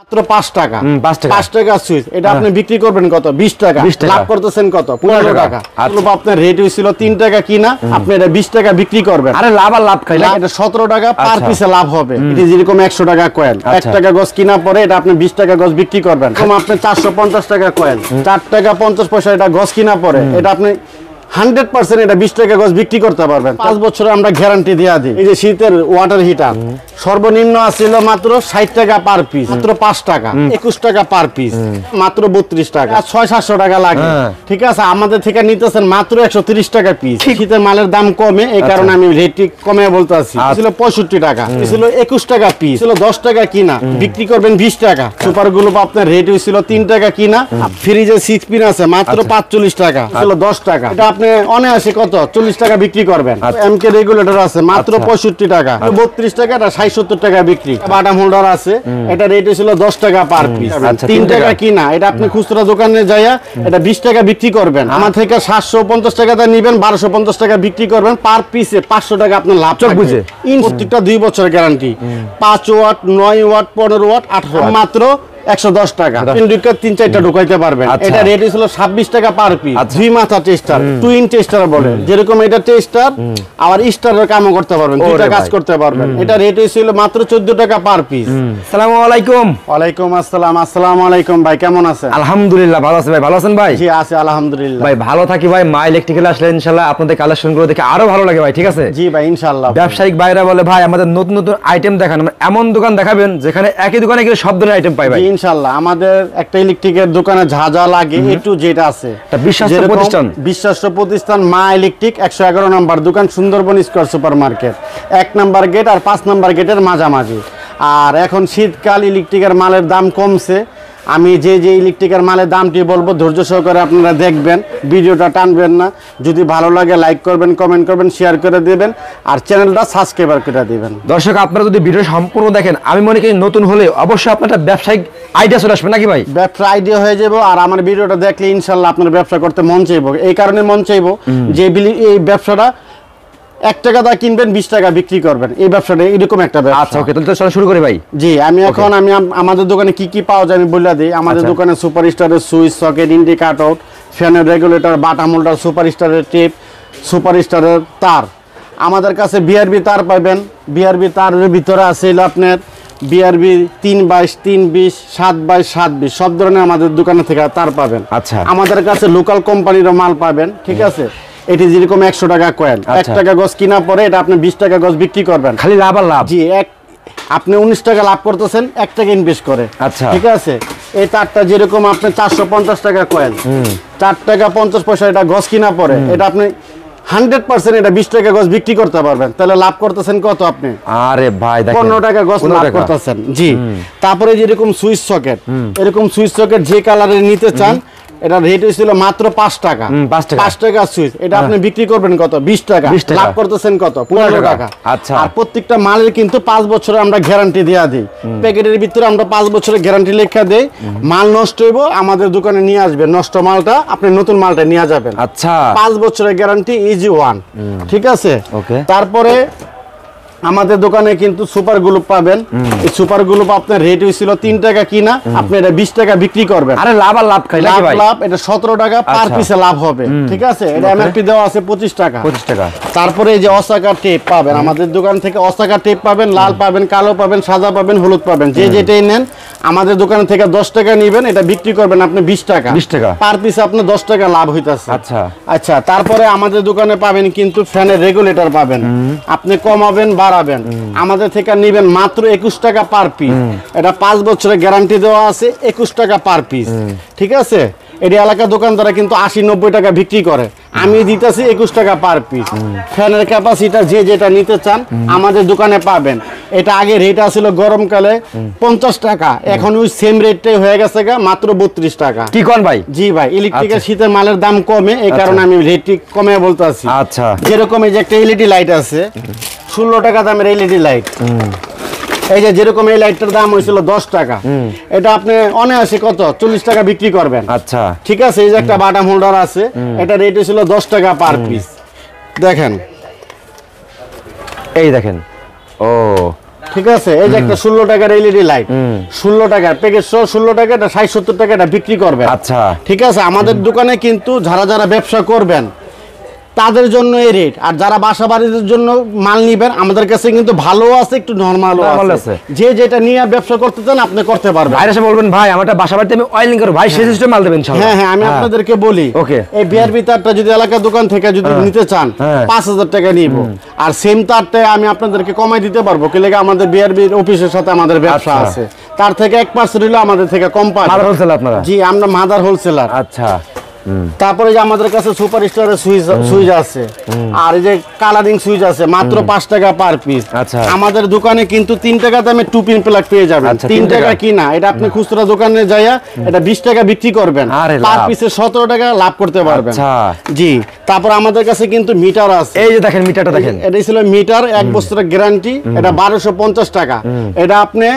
মাত্র 5 টাকা 5 টাকা সুইচ এটা আপনি বিক্রি করবেন কত 20 টাকা লাভ করতেছেন কত 15 টাকা আপনার রেট হইছিল 3 টাকা কিনা আপনি এটা 20 টাকা বিক্রি করবেন আরে লাভ আর লাভ খাইলা এটা 17 টাকা পার পিসে লাভ হবে এটা যেরকম 100 টাকা কয়েল 1 টাকা গজ কিনা পরে এটা আপনি 20 টাকা গজ বিক্রি করবেন কম আপনি 450 টাকা কয়েল 4 টাকা 50 পয়সা এটা গজ কিনা পরে এটা আপনি 100% এটা 20 টাকা গজ বিক্রি করতে পারবেন 5 বছরে আমরা গ্যারান্টি দেয়া দিই এই যে শীতের ওয়াটার হিটার সর্বনিম্ন আছিল মাত্র 60 টাকা পার পিস মাত্র 5 টাকা 21 টাকা পার পিস মাত্র 32 টাকা 600-700 টাকা লাগে ঠিক আছে আমাদের থেকে নিতেছেন মাত্র 130 টাকা পিস শীতের মালের দাম কমে এই কারণে আমি রেটটি কমে বলতাছি ছিল 65 টাকা ছিল 21 টাকা পিস ছিল 10 টাকা কিনা বিক্রি করবেন 20 টাকা সুপার গ্লুপ আপনার রেট হইছিল 3 টাকা কিনা ফ্রিজে 6 পিন আছে মাত্র 45 টাকা ছিল 10 টাকা এটা আপনি অনায়াসে কত 40 টাকা বিক্রি করবেন এমকে রেগুলেটর আছে মাত্র 65 টাকা 32 টাকা এটা 60-70 টাকা বিক্রি বাটাম হোল্ডার আছে এটা রেট ছিল 10 টাকা পার পিস 3 টাকা কিনা এটা আপনি খুচরা দোকানে যাইয়া এটা 20 টাকা বিক্রি করবেন আমার থেকে 750 টাকা দা নেবেন 1250 টাকা বিক্রি করবেন পার পিসে 500 টাকা আপনি লাভ থাকবে প্রত্যেকটা 2 বছরের গ্যারান্টি 5 ওয়াট 9 ওয়াট 15 ওয়াট 18 মাত্র 110 টাকা ইন্ডিকা 3-4টা ঢুকাইতে পারবেন এটা রেট ছিল 26 টাকা পার পিস দুই মাথা টেস্টার টুইন টেস্টার বলে যেরকম এটা টেস্টার আর স্টারের কামও করতে পারবেন দুইটা কাজ করতে পারবেন এটা রেট ছিল মাত্র 14 টাকা পার পিস আসসালামু আলাইকুম ওয়ালাইকুম আসসালাম আসসালামু আলাইকুম ভাই কেমন আছেন আলহামদুলিল্লাহ ভালো আছি ভাই ভালো আছেন ভাই জি আছি আলহামদুলিল্লাহ ভাই ভালো থাকি ভাই মা ইলেকট্রিক্যাল আসলে ইনশাআল্লাহ আপনাদের কালেকশনগুলো দেখে আরো ভালো লাগে ভাই ঠিক আছে জি ভাই ইনশাআল্লাহ ব্যবসায়িক ভাইরা বলে ভাই আমাদের নতুন নতুন আইটেম দেখান এমন দোকান দেখাবেন যেখানে একই দোকানে গিয়ে সব ধরনের আইটেম পাই ভাই ইনশাআল্লাহ আমাদের একটা ইলেকট্রিকের দোকানে যা যা লাগে একটু যেটা আছে এটা বিশ্বাস্ত প্রতিষ্ঠান মা ইলেকট্রিক 111 নম্বর দোকান সুন্দরবন স্কয়ার সুপার মার্কেট 1 নম্বর গেট আর 5 নম্বর গেটের মাঝামাঝি আর এখন শীতকাল ইলেকট্রিকের মালের দাম কমছে আমি যে ইলেকট্রিকের মালের দামটি বলবো ধৈর্য সহকারে আপনারা দেখবেন ভিডিওটা টানবেন না যদি ভালো লাগে লাইক করবেন কমেন্ট করবেন শেয়ার করে দিবেন আর চ্যানেলটা সাবস্ক্রাইব করে দিবেন দর্শক আপনারা যদি ভিডিও সম্পূর্ণ দেখেন আমি মনে করি নতুন হলে অবশ্যই আপনারা ব্যবসায়িক আইডিয়া চলে আসবে নাকি ভাই ব্যবসা আইডিয়া হয়ে যাবো আর আমার ভিডিওটা দেখলে ইনশাআল্লাহ আপনার ব্যবসা করতে মন চাইবো এই কারণে মন চাইবো যে এই ব্যবসাটা 1 টাকা দা কিনবেন 20 টাকা বিক্রি করবেন এই ব্যবসাটা এরকম একটা ব্যবসা আচ্ছা ওকে তাহলে তো শুরু করি ভাই জি আমি এখন আমাদের দোকানে কি পাওয়া যায় আমি বলে দিই আমাদের দোকানে সুপারস্টারের সুইচ সকেট ইন্ডি কাট আউট ফ্যানের রেগুলেটর বাটাম হোল্ডার সুপারস্টারের টেপ সুপারস্টারের তার আমাদের কাছে বিআরবি তার পাবেন বিআরবি তারের ভিতরে আছে আপনার বিআরবি 322 320 722 720 সব ধরনের আমাদের দোকানে থেকে তার পাবেন আচ্ছা আমাদের কাছে লোকাল কোম্পানির মাল পাবেন ঠিক আছে এটি যেরকম 100 টাকা কয়েল 1 টাকা গজ কিনা পরে এটা আপনি 20 টাকা গজ বিক্রি করবেন খালি লাভ আর লাভ জি আপনি 19 টাকা লাভ করতেছেন 1 টাকা ইনভেস্ট করে আচ্ছা ঠিক আছে এই তারটা যেরকম আপনি 450 টাকা কয়েল 4 টাকা 50 পয়সা এটা গজ কিনা পরে এটা আপনি 100% এটা 20 টাকা গজ বিক্রি করতে পারবেন তাহলে লাভ করতেছেন কত আপনি আরে ভাই দেখেন 15 টাকা গজ লাভ করতেছেন জি তারপরে যেরকম সুইচ সকেট এরকম সুইচ সকেট যে কালারের নিতে চান এটা রেট হইছিল মাত্র 5 টাকা 5 টাকা সুইচ এটা আপনি বিক্রি করবেন কত 20 টাকা লাভ করতেছেন কত 15 টাকা আচ্ছা আর প্রত্যেকটা মালের কিন্তু 5 বছরের আমরা গ্যারান্টি দেয়া দিই প্যাকেটের ভিতরে আমরা 5 বছরের গ্যারান্টি লেখা দেই মাল নষ্ট হইবো আমাদের দোকানে নিয়ে আসবেন নষ্ট মালটা আপনি নতুন মালটা নিয়ে যাবেন আচ্ছা 5 বছরের গ্যারান্টি ইজি ওয়ান ঠিক আছে ওকে তারপরে আমাদের দোকানে কিন্তু সুপার গ্লুপ পাবেন এই সুপার গ্লুপ আপনার রেট হইছিল 3 টাকা কিনা আপনি এটা 20 টাকা বিক্রি করবেন আরে লাভ আর লাভ খাইলা কি ভাই লাভ এটা 17 টাকা পার পিসে লাভ হবে ঠিক আছে এটা এমআরপি দেওয়া আছে 25 টাকা তারপরে এই যে অসাকা টেপ পাবেন আমাদের দোকান থেকে অসাকা টেপ পাবেন লাল পাবেন কালো পাবেন সাদা পাবেন হলুদ পাবেন যে যেটাই নেন আমাদের দোকান থেকে 10 টাকা নেবেন এটা বিক্রি করবেন আপনি 20 টাকা পার পিসে আপনি 10 টাকা লাভ হইতাছে আচ্ছা আচ্ছা তারপরে আমাদের দোকানে পাবেন কিন্তু ফ্যানের রেগুলেটর পাবেন আপনি কমাবেন বাড়াবেন আমাদের থেকে নেবেন মাত্র 21 টাকা পার পিস এটা 5 বছরের গ্যারান্টি দেওয়া আছে 21 টাকা পার পিস ঠিক আছে এটি এলাকা দোকানদাররা কিন্তু 80-90 টাকা বিক্রি করে আমি দিতেছি 21 টাকা পার পিস ফ্যানের ক্যাপাসিটি যে যেটা নিতে চান আমাদের দোকানে পাবেন এটা আগে রেট ছিল গরমকালে 50 টাকা এখন ওই সেম রেটটাই হয়ে গেছে মাত্র 32 টাকা কি কোন ভাই জি ভাই ইলেকট্রিকের শীতের মালের দাম কমে এই কারণে আমি রেটটি কমে বলতাছি আচ্ছা যেরকম এই যে একটা এলইডি লাইট আছে 16 টাকা দামের এলইডি লাইট এই যে যেরকম এই লাইটটার দাম হয়েছিল 10 টাকা এটা আপনি অনায়াসে কত 40 টাকা বিক্রি করবেন আচ্ছা ঠিক আছে এই যে একটা বাটাম হোল্ডার আছে এটা রেট হয়েছিল 10 টাকা পার পিস দেখেন এই দেখেন ও ঠিক আছে, এই যে একটা 16 টাকার এলইডি লাইট, 16 টাকা প্যাকেজ সহ 16 টাকা, এটা 60-70 টাকা এটা বিক্রি করবে। আচ্ছা, ঠিক আছে, আমাদের দোকানে কিন্তু যারা যারা ব্যবসা করবেন তাদের জন্য এই রেট, আর যারা বাসা বাড়ির জন্য মাল নিবেন আমাদের কাছে কিন্তু ভালো আছে, একটু নরমালও আছে। যে যেটা নিয়ে ব্যবসা করতে চান আপনি করতে পারবেন। ভাই এসে বলবেন ভাই আমারটা বাসা বাড়িতে আমি অয়েলিং করব, ভাই সেই সিস্টেম মাল দেবেন ইনশাআল্লাহ। হ্যাঁ হ্যাঁ, আমি আপনাদেরকে বলি, ওকে, এই বিআরবি তারটা যদি এলাকার দোকান থেকে যদি নিতে চান 5000 টাকা নিব, আর সেম তারটা আমি আপনাদেরকে কমাই দিতে পারবো, কি লাগে আমাদের বিআরবির অফিসের সাথে আমাদের ব্যবসা আছে, তার থেকে 1% হলো আমাদের থেকে কম পাবেন। মাদার হোলসেলার আপনারা? জি, আমরা মাদার হোলসেলার। আচ্ছা, তারপরে যে আমাদের কাছে সুপার স্টারের সুইচ আছে, আর এই যে কালারিং সুইচ আছে মাত্র 5 টাকা পার পিস। আচ্ছা, আমাদের দোকানে কিন্তু 3 টাকা দামে 2 পিন প্লাগ পেয়ে যাবেন। 3 টাকা কিনা, এটা আপনি খুচরা দোকানে যাইয়া এটা 20 টাকা বিক্রি করবেন, পার পিসে 17 টাকা লাভ করতে পারবেন। আচ্ছা, জি। তারপর আমাদের কাছে কিন্তু মিটার আছে, এই যে দেখেন মিটারটা দেখেন, এটা ছিল মিটার 1 বছরের গ্যারান্টি, এটা 1250 টাকা। এটা আপনি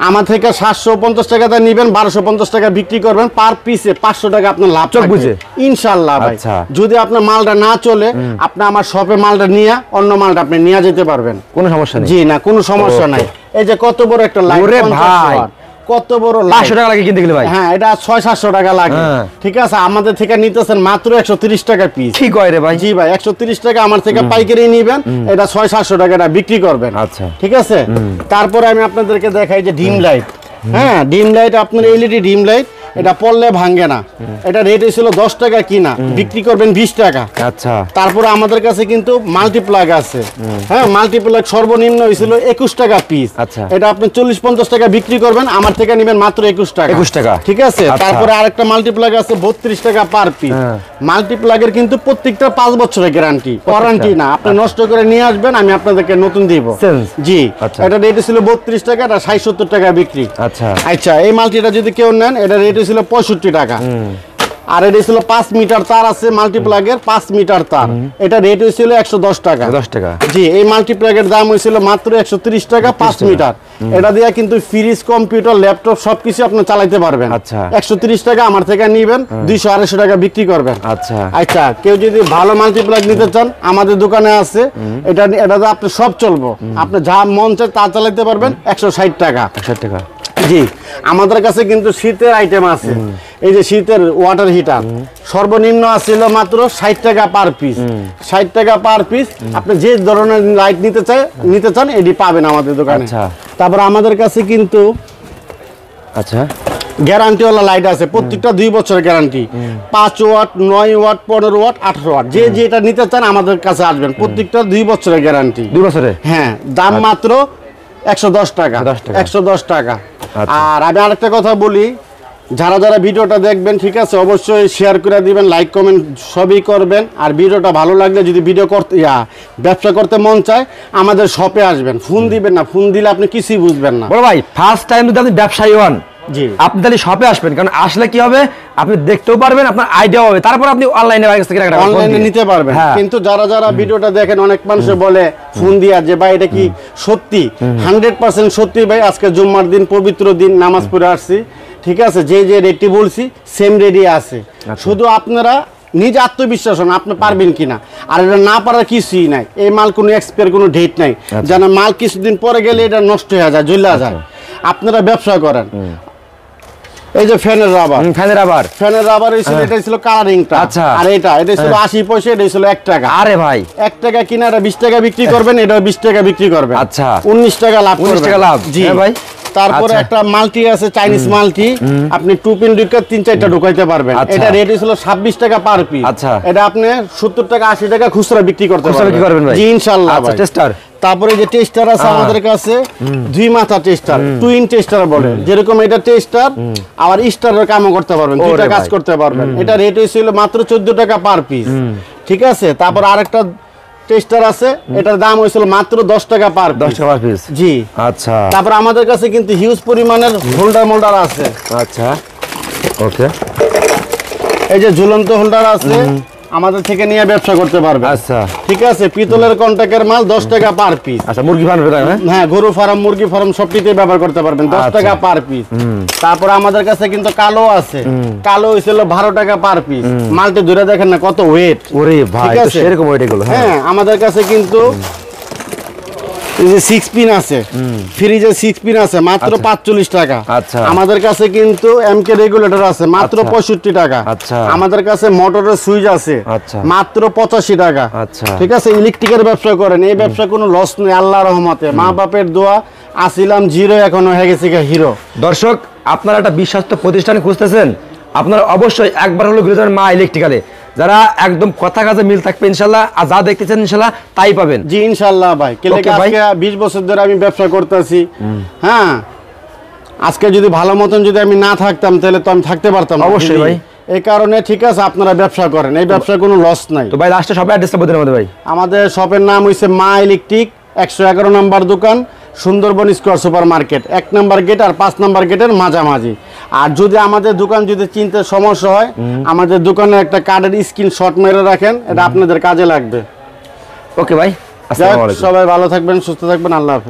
আমার থেকে 750 টাকাতে নিবেন, 1250 টাকা বিক্রি করবেন, পার পিসে 500 টাকা আপনার লাভ থাকবে ইনশাআল্লাহ ভাই। যদি আপনার মালটা না চলে আপনি আমার শপে মালটা নিয়ে অন্য মালটা আপনি নিয়ে যেতে পারবেন, কোনো সমস্যা নেই। জি না, কোনো সমস্যা নাই। এই যে কত বড় একটা লাইট, ভাই কত বড়, 500 টাকা লাগে কিনতে গেলে ভাই। হ্যাঁ, এটা 600-700 টাকা লাগে। ঠিক আছে, আমাদের থেকে নিতেছেন মাত্র 130 টাকা পিস। ঠিক হয় রে ভাই? জি ভাই, 130 টাকা আমার থেকে পাইকারি নিবেন, এটা 600-700 টাকা বিক্রি করবেন। আচ্ছা, ঠিক আছে। তারপরে আমি আপনাদেরকে দেখাই যে ডিম লাইট। হ্যাঁ, ডিম লাইট আপনার এলইডি ডিম লাইট, এটা পড়লে ভাঙে না, এটা রেট ছিল 10 টাকা কিনা, বিক্রি করবেন 20 টাকা। আচ্ছা, তারপরে আমাদের কাছে কিন্তু মাল্টিপ্লাগ আছে। হ্যাঁ, মাল্টিপ্লাগ সর্বনিম্ন হয়েছিল 21 টাকা পিস। আচ্ছা, এটা আপনি 40-50 টাকা বিক্রি করবেন, আমার থেকে নেবেন মাত্র 21 টাকা। 21 টাকা, ঠিক আছে। তারপরে আরেকটা মাল্টিপ্লাগ আছে 32 টাকা পার পিস। মাল্টিপ্লাগের কিন্তু প্রত্যেকটা 5 বছরের গ্যারান্টি, ওয়ারেন্টি না, আপনি নষ্ট করে নিয়ে আসবেন, আমি আপনাদেরকে নতুন দিব। জি, এটা রেট ছিল 32 টাকা, এটা 60-70 টাকা বিক্রি। আচ্ছা আচ্ছা, এই মাল্টিটা যদি কেউ নেন এটা রেট ছিল 65 টাকা। আর এটা ছিল 5 মিটার তার আছে মাল্টিপ্লাগের, 5 মিটার তার, এটা রেট হয়েছিল 110 টাকা। 10 টাকা, জি। এই মাল্টিপ্লাগের দাম হয়েছিল মাত্র 130 টাকা 5 মিটার। এটা দিয়ে কিন্তু ফ্রিজ, কম্পিউটার, ল্যাপটপ সবকিছু আপনি চালাতে পারবেন। আচ্ছা, 130 টাকা আমার থেকে নিবেন, 200-250 টাকা বিক্রি করবেন। আচ্ছা আচ্ছা, কেউ যদি ভালো মাল্টিপ্লাগ নিতে চান আমাদের দোকানে আছে, এটাতে আপনি সব চলবো, আপনি যা মন চায় তা চালাতে পারবেন। 160 টাকা। 160 টাকা, জি। আমাদের কাছে কিন্তু শীতের আইটেম আছে, এই যে শীতের ওয়াটার হিটার সর্বনিম্ন আছিল মাত্র 60 টাকা পার পিস। 60 টাকা পার পিস, আপনি যে ধরনের লাইট নিতে চান এটি পাবেন আমাদের দোকানে। তারপর আমাদের কাছে কিন্তু আচ্ছা গ্যারান্টি ওয়ালা লাইট আছে, প্রত্যেকটা 2 বছরের guarantee, 5 watt, 9 watt, 15 watt, 18 watt, যে যেটা নিতে চান আমাদের কাছে আসবেন, প্রত্যেকটা 2 বছরের গ্যারান্টি। 2 বছরের, হ্যাঁ। দাম মাত্র 110 টাকা। 110 টাকা। আর আমি আরেকটা কথা বলি, যারা যারা ভিডিওটা দেখবেন, ঠিক আছে, অবশ্যই শেয়ার করে দিবেন, লাইক কমেন্ট সবই করবেন। আর ভিডিওটা ভালো লাগলে যদি ভিডিও করতে ব্যবসা করতে মন চায় আমাদের শপে আসবেন, ফোন দিবেন না, ফোন দিলে আপনি কিছুই বুঝবেন না। বড় ভাই, ফার্স্ট টাইম যদি আপনি ব্যবসায়ী হন, জি, আপনি তাহলে শপে আসবেন, কারণ আসলে কি হবে আপনি দেখতেও পারবেন, আপনার আইডিয়া হবে, তারপর আপনি অনলাইনে নিতে পারবেন। কিন্তু যারা যারা ভিডিওটা দেখেন, অনেক মানুষ বলে ফোন দিয়া যে ভাই এটা কি সত্যি? 100% সত্যি ভাই। আজকে জুম্মার দিন, পবিত্র দিন, নামাজ পড়ে আসছি, ঠিক আছে, যে যে রেডি বলছি সেম রেডি আছে। শুধু আপনারা নিজ আত্মবিশ্বাস হন আপনি পারবেন কিনা। আর এটা না পারার কিছুই নাই, এই মাল কোনো এক্সপায়ার কোনো ডেট নাই, যেন মাল কিছুদিন পরে গেলে এটা নষ্ট হয়ে যায়, জ্বলে যায়। আপনারা ব্যবসা করেন, এই যে ফ্যানের রাবার এটা ছিল কালারিংটা। আচ্ছা, আর এটা ছিল 80 পয়সা, এটা ছিল 1 টাকা। আরে ভাই, 1 টাকা কিনা এটা 20 টাকা বিক্রি করবেন, এটা 20 টাকা বিক্রি করবেন। আচ্ছা, 19 টাকা লাভ করবেন। 19 টাকা লাভ, জি ভাই। তারপরে একটা মাল্টি আছে, চাইনিজ মাল্টি, আপনি 2 পিন ঢুকে 3-4টা ঢুকাইতে পারবেন। এটা রেট ছিল 26 টাকা পার পিস। আচ্ছা, এটা আপনি 70 টাকা 80 টাকা খুচরা বিক্রি করতে পারবেন। জি ইনশাআল্লাহ ভাই। টেস্টার, তারপরে যে টেস্টার আছে আমাদের কাছে, 2 মাথা টেস্টার, টুইন টেস্টার বলে, যেরকম এটা টেস্টার আবার স্টারের কামও করতে পারবেন, দুইটা কাজ করতে পারবেন। এটা রেট হয়েছিল মাত্র 14 টাকা পার পিস। ঠিক আছে। তারপর আরেকটা টেস্টার আছে, এটার দাম হয়েছিল মাত্র 10 টাকা পার পিস। জি আচ্ছা। তারপর আমাদের কাছে কিন্তু হিউজ পরিমাণের হোল্ডার আছে। আচ্ছা ওকে, এই যে ঝুলন্ত হোল্ডার আছে, আমাদের থেকে নিয়ে ব্যবসা করতে পারবে। আচ্ছা ঠিক আছে। পিতলের কন্টাক্টের মাল 10 টাকা পার পিস। আচ্ছা, মুরগি ফার্ম, হ্যাঁ, গরু ফার্ম, মুরগি ফার্ম সবটিতে ব্যবহার করতে পারবেন, 10 টাকা পার পিস। তারপর আমাদের কাছে কিন্তু কালো আছে, কালো হইছিল 12 টাকা পার পিস। মালটি ধরে দেখেন না কত ওয়েট। ওরে ভাই, এরকম ওয়েট এগুলো। হ্যাঁ, আমাদের কাছে কিন্তু এই যে 6 পিন আছে, ফ্রিজে 6 পিন আছে মাত্র 45 টাকা। আচ্ছা। আমাদের কাছে কিন্তু এমকে রেগুলেটর আছে মাত্র 65 টাকা। আচ্ছা। আমাদের কাছে মোটরের সুইচ আছে আচ্ছা। মাত্র 85 টাকা। আচ্ছা। ঠিক আছে, ইলেকট্রিকের ব্যবসা করেন, এই ব্যবসা কোনো লস নেই আল্লাহর রহমতে। মা বাপের দোয়া, আসিলাম জিরো, এখন হয়ে গেছে হিরো। দর্শক, আপনারা একটা বিশ্বস্ত প্রতিষ্ঠান খুঁজতেছেন, আপনারা অবশ্যই একবার হলো ঘুরে যাবেন মা ইলেকট্রিক্যালে। যারা একদম কথা কাজে মিল থাকবে ইনশাল্লাহ, আর যা দেখতেছেন ইনশাল্লাহ তাই পাবেন। জি ইনশাল্লাহ ভাই। Okay ভাই। আজকে 20 বছর ধরে আমি ব্যবসা করতেছি। হ্যাঁ, আজকে যদি ভালো মতন যদি আমি না থাকতাম তাহলে তো আমি থাকতে পারতাম না। অবশ্যই ভাই। এই কারণে ঠিক আছে, আপনারা ব্যবসা করেন, এই ব্যবসায় কোনো লস নাই। তো ভাই লাস্টে সবাই অ্যাড্রেসটা বলে দেন আমাদের ভাই। আমাদের শপের নাম হইছে মা ইলেকট্রিক, 111 নম্বর দোকান, সুন্দরবন স্কয়ার সুপার মার্কেট, 1 নম্বর গেট আর 5 নম্বর গেটের মাঝামাঝি। আর যদি আমাদের দোকান যদি চিনতে সমস্যা হয়, আমাদের দোকানে একটা কার্ডের স্ক্রিনশট মেরে রাখেন, এটা আপনাদের কাজে লাগবে। ওকে ভাই, যাক, আসসালামু আলাইকুম। সবাই ভালো থাকবেন, সুস্থ থাকবেন, আল্লাহ হাফেজ।